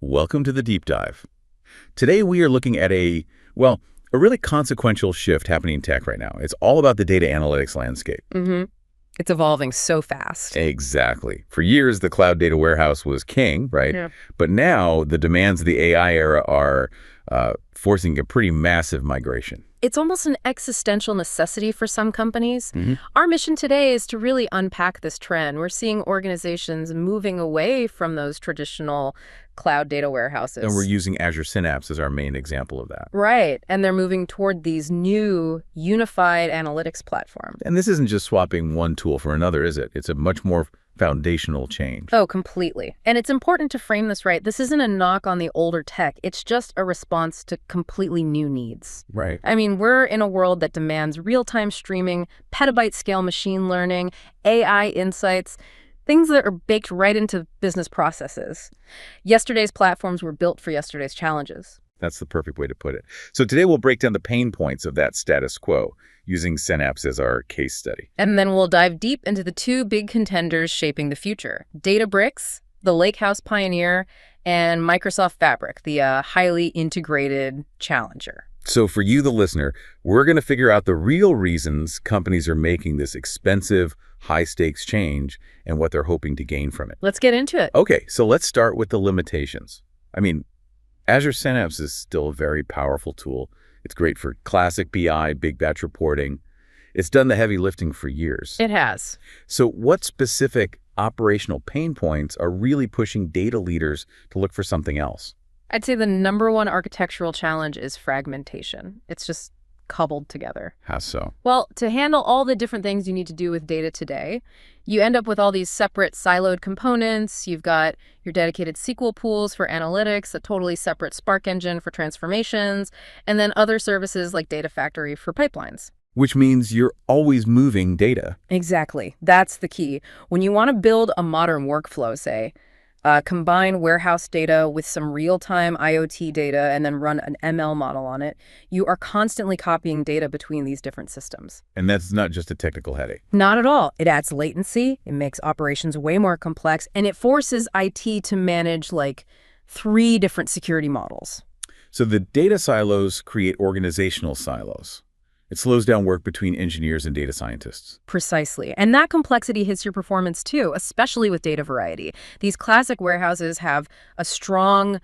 Welcome to the Deep Dive. Today we are looking at a really consequential shift happening in tech right now. It's all about the data analytics landscape. It's evolving so fast. Exactly. For years, the cloud data warehouse was king, right? Yeah. But now the demands of the AI era are forcing a pretty massive migration. It's almost an existential necessity for some companies. Mm-hmm. Our mission today is to really unpack this trend. We're seeing organizations moving away from those traditional cloud data warehouses. And we're using Azure Synapse as our main example of that. Right. And they're moving toward these new unified analytics platforms. And this isn't just swapping one tool for another, is it? It's a much more foundational change. Oh, completely. And it's important to frame this right. This isn't a knock on the older tech. It's just a response to completely new needs. Right. I mean, we're in a world that demands real-time streaming, petabyte-scale machine learning, AI insights, things that are baked right into business processes. Yesterday's platforms were built for yesterday's challenges. That's the perfect way to put it. So today we'll break down the pain points of that status quo using Synapse as our case study. And then we'll dive deep into the two big contenders shaping the future: Databricks, the Lakehouse pioneer, and Microsoft Fabric, the highly integrated challenger. So for you, the listener, we're going to figure out the real reasons companies are making this expensive, high-stakes change and what they're hoping to gain from it. Let's get into it. Okay, so let's start with the limitations. I mean, Azure Synapse is still a very powerful tool. It's great for classic BI, big batch reporting. It's done the heavy lifting for years. It has. So what specific operational pain points are really pushing data leaders to look for something else? I'd say the number one architectural challenge is fragmentation. It's just cobbled together. How so? Well, to handle all the different things you need to do with data today, you end up with all these separate siloed components. You've got your dedicated SQL pools for analytics, a totally separate Spark engine for transformations, and then other services like Data Factory for pipelines. Which means you're always moving data. Exactly. That's the key. When you want to build a modern workflow, say, combine warehouse data with some real-time IoT data and then run an ML model on it, you are constantly copying data between these different systems. And that's not just a technical headache. Not at all. It adds latency, it makes operations way more complex, and it forces IT to manage like 3 different security models. So the data silos create organizational silos. It slows down work between engineers and data scientists. Precisely. And that complexity hits your performance too, especially with data variety. These classic warehouses have a strong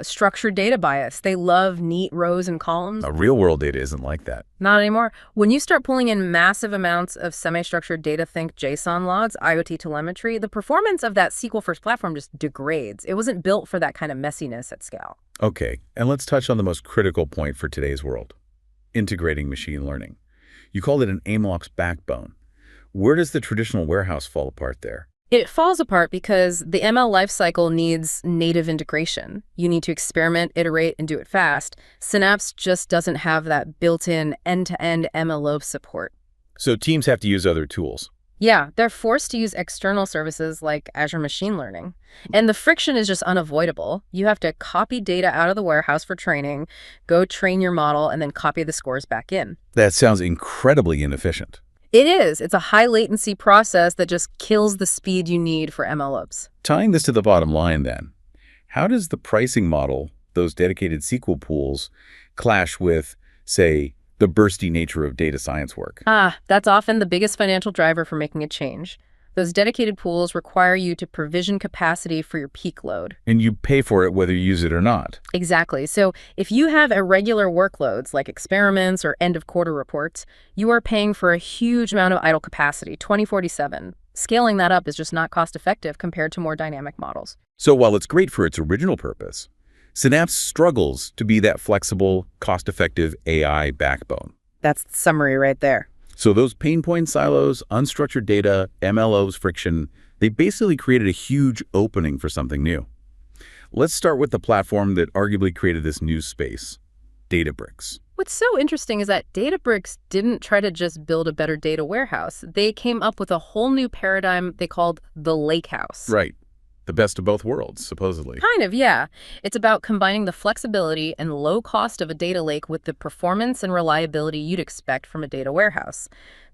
structured data bias. They love neat rows and columns. Real-world data isn't like that. Not anymore. When you start pulling in massive amounts of semi-structured data, think JSON logs, IoT telemetry, the performance of that SQL-first platform just degrades. It wasn't built for that kind of messiness at scale. Okay, and let's touch on the most critical point for today's world. Integrating machine learning. You called it an AMLOP's backbone. Where does the traditional warehouse fall apart there? It falls apart because the ML lifecycle needs native integration. You need to experiment, iterate, and do it fast. Synapse just doesn't have that built-in end-to-end MLOps support. So teams have to use other tools. Yeah, they're forced to use external services like Azure Machine Learning. And the friction is just unavoidable. You have to copy data out of the warehouse for training, go train your model, and then copy the scores back in. That sounds incredibly inefficient. It is. It's a high latency process that just kills the speed you need for MLOps. Tying this to the bottom line then, how does the pricing model, those dedicated SQL pools, clash with, say, the bursty nature of data science work? That's often the biggest financial driver for making a change. Those dedicated pools require you to provision capacity for your peak load. And you pay for it whether you use it or not. Exactly. So if you have irregular workloads like experiments or end-of-quarter reports, you are paying for a huge amount of idle capacity, 24/7. Scaling that up is just not cost-effective compared to more dynamic models. So while it's great for its original purpose, Synapse struggles to be that flexible, cost-effective AI backbone. That's the summary right there. So those pain point silos, unstructured data, MLOs, friction, they basically created a huge opening for something new. Let's start with the platform that arguably created this new space, Databricks. What's so interesting is that Databricks didn't try to just build a better data warehouse. They came up with a whole new paradigm they called the Lakehouse. Right. The best of both worlds, supposedly. Kind of, yeah. It's about combining the flexibility and low cost of a data lake with the performance and reliability you'd expect from a data warehouse.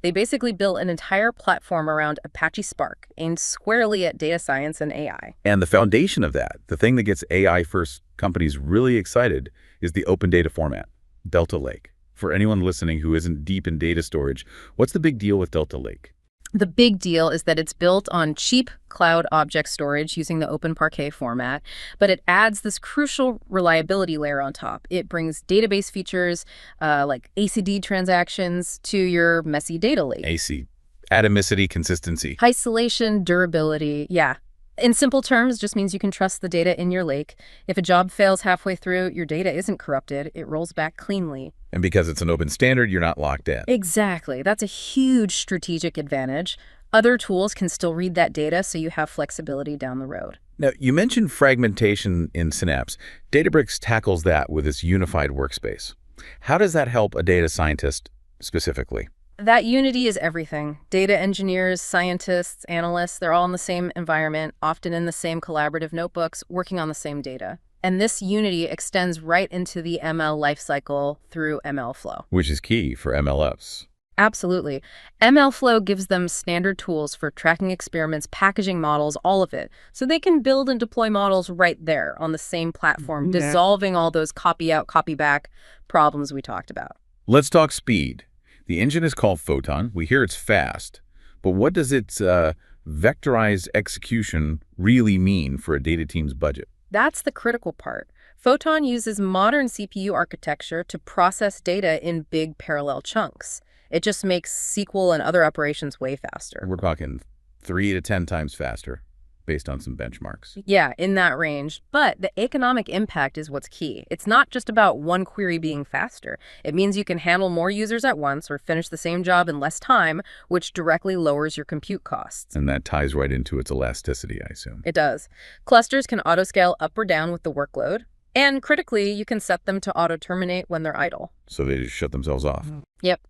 They basically built an entire platform around Apache Spark, aimed squarely at data science and AI. And the foundation of that, the thing that gets AI-first companies really excited, is the open data format, Delta Lake. For anyone listening who isn't deep in data storage, what's the big deal with Delta Lake? The big deal is that it's built on cheap cloud object storage using the Open Parquet format, but it adds this crucial reliability layer on top. It brings database features like ACD transactions to your messy data lake. AC, atomicity, consistency. Isolation, durability, yeah. In simple terms, just means you can trust the data in your lake. If a job fails halfway through, your data isn't corrupted. It rolls back cleanly. And because it's an open standard, you're not locked in. Exactly. That's a huge strategic advantage. Other tools can still read that data, so you have flexibility down the road. Now, you mentioned fragmentation in Synapse. Databricks tackles that with its unified workspace. How does that help a data scientist specifically? That unity is everything. Data engineers, scientists, analysts, they're all in the same environment, often in the same collaborative notebooks, working on the same data. And this unity extends right into the ML lifecycle through ML Flow. Which is key for MLOps. Absolutely. ML Flow gives them standard tools for tracking experiments, packaging models, all of it. So they can build and deploy models right there on the same platform, dissolving all those copy out, copy back problems we talked about. Let's talk speed. The engine is called Photon. We hear it's fast. But what does its vectorized execution really mean for a data team's budget? That's the critical part. Photon uses modern CPU architecture to process data in big parallel chunks. It just makes SQL and other operations way faster. We're talking 3 to 10 times faster based on some benchmarks. Yeah, in that range. But the economic impact is what's key. It's not just about one query being faster. It means you can handle more users at once or finish the same job in less time, which directly lowers your compute costs. And that ties right into its elasticity, I assume. It does. Clusters can auto-scale up or down with the workload. And critically, you can set them to auto-terminate when they're idle. So they just shut themselves off. Yep.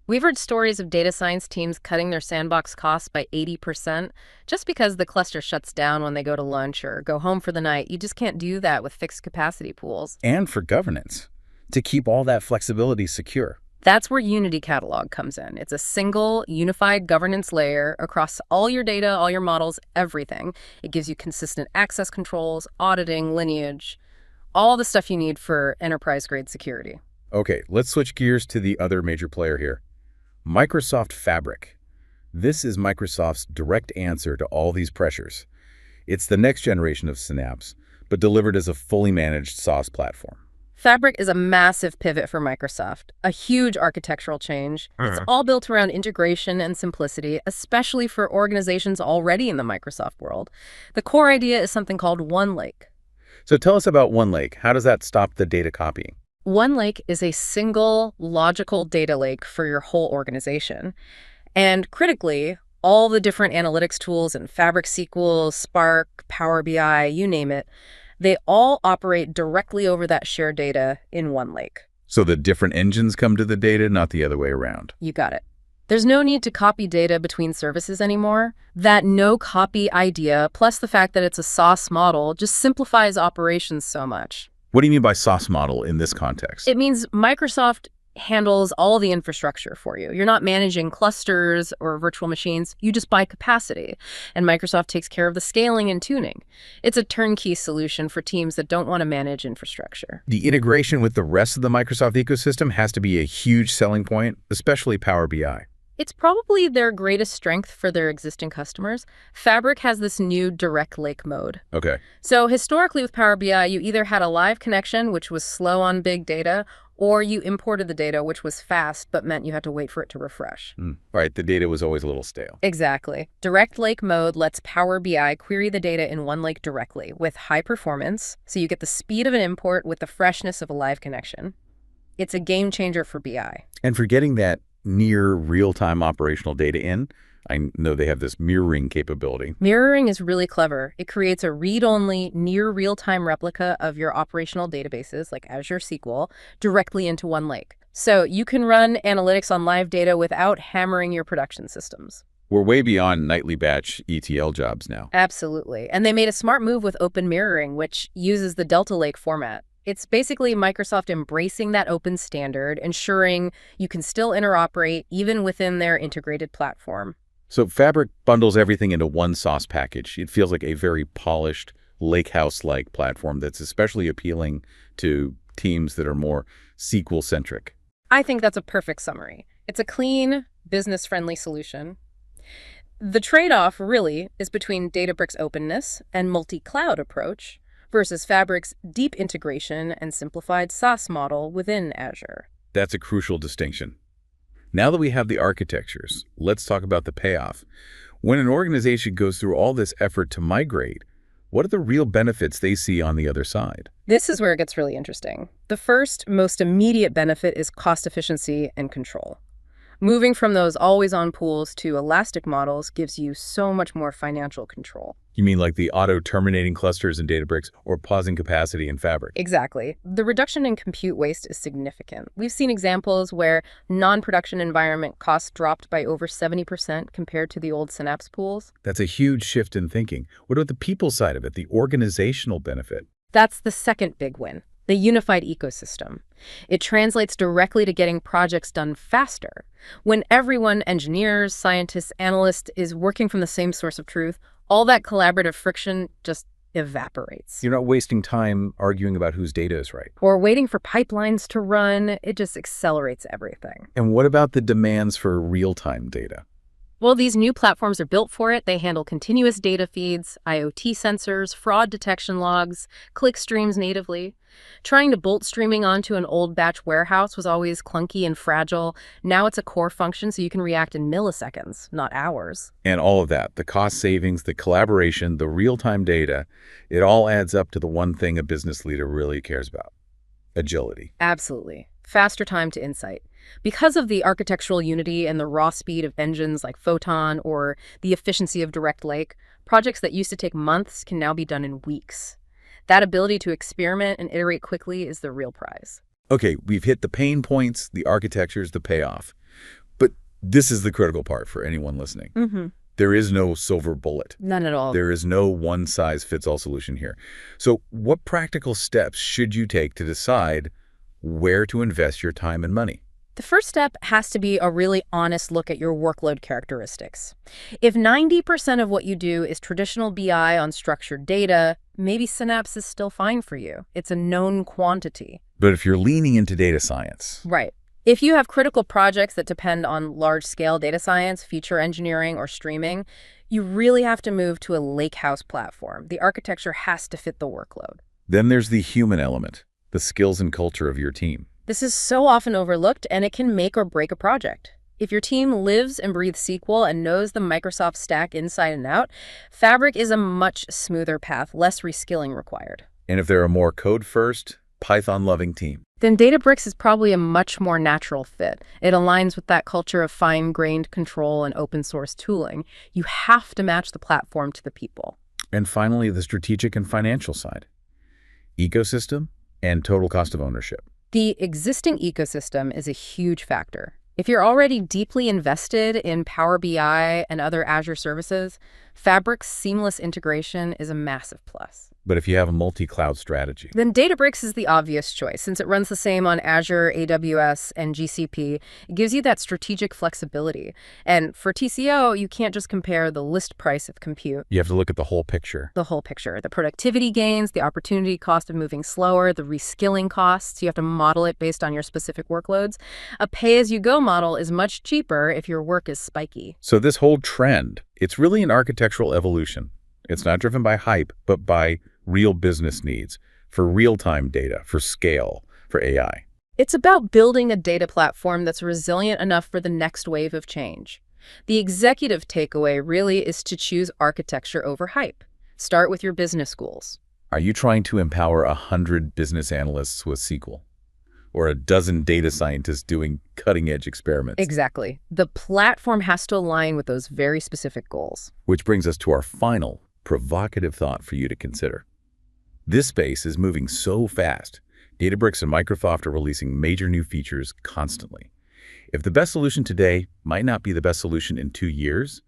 We've heard stories of data science teams cutting their sandbox costs by 80% just because the cluster shuts down when they go to lunch or go home for the night. You just can't do that with fixed capacity pools. And for governance, to keep all that flexibility secure. That's where Unity Catalog comes in. It's a single, unified governance layer across all your data, all your models, everything. It gives you consistent access controls, auditing, lineage, all the stuff you need for enterprise-grade security. Okay, let's switch gears to the other major player here. Microsoft Fabric. This is Microsoft's direct answer to all these pressures. It's the next generation of Synapse, but delivered as a fully managed SaaS platform. Fabric is a massive pivot for Microsoft, a huge architectural change. It's all built around integration and simplicity, especially for organizations already in the Microsoft world. The core idea is something called OneLake. So tell us about OneLake. How does that stop the data copying? OneLake is a single logical data lake for your whole organization. And critically, all the different analytics tools in Fabric SQL, Spark, Power BI, you name it, they all operate directly over that shared data in OneLake. So the different engines come to the data, not the other way around. You got it. There's no need to copy data between services anymore. That no-copy idea, plus the fact that it's a SaaS model, just simplifies operations so much. What do you mean by SaaS model in this context? It means Microsoft handles all the infrastructure for you. You're not managing clusters or virtual machines. You just buy capacity. And Microsoft takes care of the scaling and tuning. It's a turnkey solution for teams that don't want to manage infrastructure. The integration with the rest of the Microsoft ecosystem has to be a huge selling point, especially Power BI. It's probably their greatest strength for their existing customers. Fabric has this new direct lake mode. Okay. So historically with Power BI, you either had a live connection, which was slow on big data, or you imported the data, which was fast, but meant you had to wait for it to refresh. Right, the data was always a little stale. Exactly. Direct lake mode lets Power BI query the data in OneLake directly with high performance, so you get the speed of an import with the freshness of a live connection. It's a game changer for BI. And for getting that near real-time operational data in, I know they have this mirroring capability. Mirroring is really clever. It creates a read-only, near real-time replica of your operational databases, like Azure SQL, directly into OneLake. So you can run analytics on live data without hammering your production systems. We're way beyond nightly batch ETL jobs now. Absolutely. And they made a smart move with open mirroring, which uses the Delta Lake format. It's basically Microsoft embracing that open standard, ensuring you can still interoperate even within their integrated platform. So Fabric bundles everything into one sauce package. It feels like a very polished, Lakehouse-like platform that's especially appealing to teams that are more SQL-centric. I think that's a perfect summary. It's a clean, business-friendly solution. The trade-off, really, is between Databricks' openness and multi-cloud approach versus Fabric's deep integration and simplified SaaS model within Azure. That's a crucial distinction. Now that we have the architectures, let's talk about the payoff. When an organization goes through all this effort to migrate, what are the real benefits they see on the other side? This is where it gets really interesting. The first, most immediate benefit is cost efficiency and control. Moving from those always-on pools to elastic models gives you so much more financial control. You mean like the auto-terminating clusters in Databricks or pausing capacity in Fabric? Exactly. The reduction in compute waste is significant. We've seen examples where non-production environment costs dropped by over 70% compared to the old Synapse pools. That's a huge shift in thinking. What about the people side of it, the organizational benefit? That's the second big win. The unified ecosystem. It translates directly to getting projects done faster. When everyone, engineers, scientists, analysts, is working from the same source of truth, all that collaborative friction just evaporates. You're not wasting time arguing about whose data is right. Or waiting for pipelines to run. It just accelerates everything. And what about the demands for real-time data? Well, these new platforms are built for it. They handle continuous data feeds, IoT sensors, fraud detection logs, click streams natively. Trying to bolt streaming onto an old batch warehouse was always clunky and fragile. Now it's a core function so you can react in milliseconds, not hours. And all of that, the cost savings, the collaboration, the real-time data, it all adds up to the one thing a business leader really cares about: agility. Absolutely. Faster time to insight. Because of the architectural unity and the raw speed of engines like Photon or the efficiency of Direct Lake, projects that used to take months can now be done in weeks. That ability to experiment and iterate quickly is the real prize. Okay, we've hit the pain points, the architectures, the payoff. But this is the critical part for anyone listening. There is no silver bullet. None at all. There is no one-size-fits-all solution here. So what practical steps should you take to decide where to invest your time and money? The first step has to be a really honest look at your workload characteristics. If 90% of what you do is traditional BI on structured data, maybe Synapse is still fine for you. It's a known quantity. But if you're leaning into data science, Right. If you have critical projects that depend on large-scale data science, feature engineering, or streaming, you really have to move to a Lakehouse platform. The architecture has to fit the workload. then there's the human element, the skills and culture of your team. This is so often overlooked, and it can make or break a project. If your team lives and breathes SQL and knows the Microsoft stack inside and out, Fabric is a much smoother path, less reskilling required. And if they're a more code-first, Python-loving team. Then Databricks is probably a much more natural fit. It aligns with that culture of fine-grained control and open-source tooling. You have to match the platform to the people. And finally, the strategic and financial side. Ecosystem and total cost of ownership. The existing ecosystem is a huge factor. If you're already deeply invested in Power BI and other Azure services, Fabric's seamless integration is a massive plus. But if you have a multi-cloud strategy, Then Databricks is the obvious choice. Since it runs the same on Azure, AWS, and GCP, it gives you that strategic flexibility. And for TCO, you can't just compare the list price of compute. you have to look at the whole picture. The whole picture, the productivity gains, the opportunity cost of moving slower, the reskilling costs. You have to model it based on your specific workloads. A pay-as-you-go model is much cheaper if your work is spiky. So this whole trend, it's really an architectural evolution. It's not driven by hype, but by real business needs, for real-time data, for scale, for AI. It's about building a data platform that's resilient enough for the next wave of change. The executive takeaway really is to choose architecture over hype. Start with your business goals. Are you trying to empower 100 business analysts with SQL? Or a dozen data scientists doing cutting-edge experiments? Exactly. The platform has to align with those very specific goals. Which brings us to our final provocative thought for you to consider. This space is moving so fast. Databricks and Microsoft are releasing major new features constantly. If the best solution today might not be the best solution in 2 years,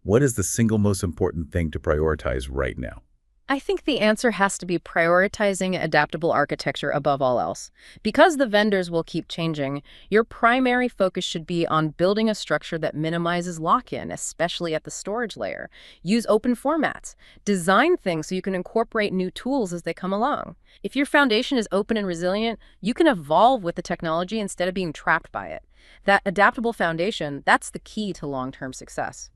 what is the single most important thing to prioritize right now? I think the answer has to be prioritizing adaptable architecture above all else. Because the vendors will keep changing, your primary focus should be on building a structure that minimizes lock-in, especially at the storage layer. Use open formats. Design things so you can incorporate new tools as they come along. If your foundation is open and resilient, you can evolve with the technology instead of being trapped by it. That adaptable foundation, that's the key to long-term success.